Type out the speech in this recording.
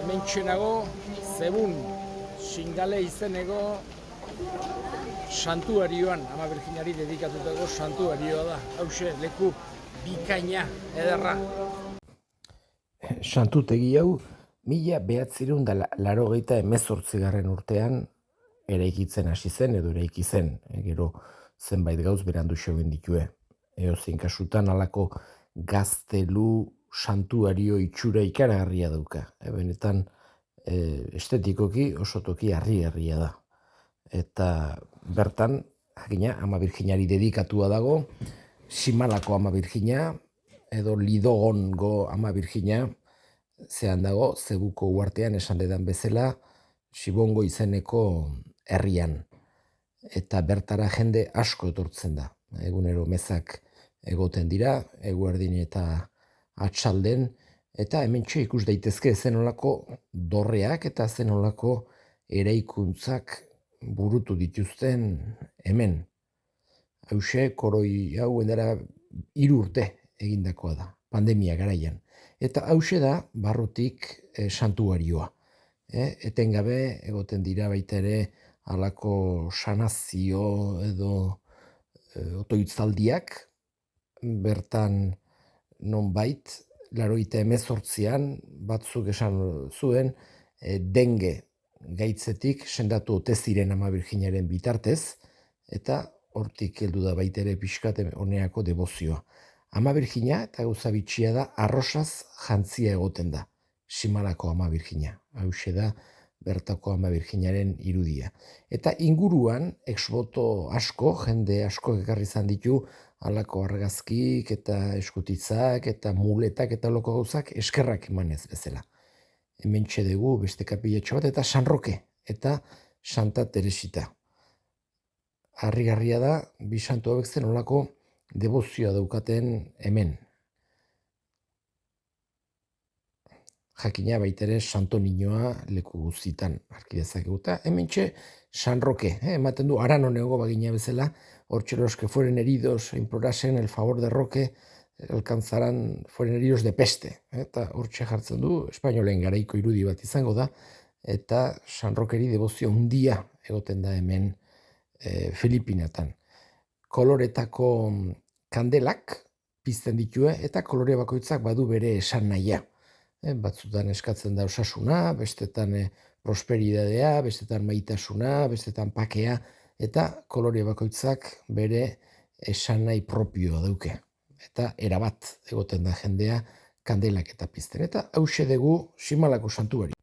Hementxe nago, Zebun, Xingale izeneko santuarioan, Ama Birjinari dedikatutako santuarioa da. Hauxe, leku bikaina, ederra. Santutegi hau, 1988 urtean eraikitzen hasi zen edo eraiki zen. Gero zenbait gauz berandu egin ditue. Edozein kasutan halako gaztelu santuario itxura ikaragarria dauka. Benetan estetikoki oso toki harrigarria da. Eta bertan, jakina, Ama Birjinari dedikatua dago, Simalako Ama Birjina edo Lidogongo Ama Birjina, zehan dago, Zebuko uhartean esan dedan bezala, Sibongo izeneko herrian. Eta bertara jende asko etortzen da. Egunero mezak egoten dira, eguerdin eta atxalden, eta hementxe ikus daitezke zenolako dorreak eta zenolako eraikuntzak burutu dituzten hemen. Hauxe, koroi hau endara 3 urte egindakoa da, pandemia garaian. Eta hauxe da barrutik santuarioa. Etengabe egoten dira baita ere halako sanazio edo otoitzaldiak, bertan nonbait, 1988an batzuk esan zuen denge gaitzetik sendatu ote ziren Ama Birjinaren bitartez, eta hortik heldu da baita ere pixkat honeako debozioa. Ama Birjina, eta gauza bitxia da, arrosaz jantzia egoten da, Simalako Ama Birjina. Hauxe da bertako Ama Birjinaren irudia. Eta inguruan, exboto asko, jende asko ekarri izan ditu, halako argazkik eta eskutitzak eta muletak eta loko gauzak eskerrak emanez bezala. Hementxe dugu beste kapiletxo bat eta San Roke eta Santa Teresita. Harrigarria da, bi santu hauek zen olako debozioa daukaten hemen. Jakina baita ere Santo Niñoa leku guztitan arki dezakegu. Eta hementxe San Roke, ematen du Arano nego bagina bezala, hortxe los que fueren heridos implorasen el favor de Roque, alcanzarán fueren heridos de peste. Eta hortxe jartzen du, espainolen garaiko irudi bat izango da, eta San Rokeri debozio handia egoten da hemen Filipinatan. Koloretako kandelak pizten ditue, eta kolore bakoitzak badu bere esan nahia. Batzutan eskatzen da osasuna, bestetan prosperidadea, bestetan maitasuna, bestetan pakea, eta kolore bakoitzak bere esan nahi propioa dauke. Eta erabat egoten da jendea kandelak eta pizten. Eta hause dugu Simalako santuari.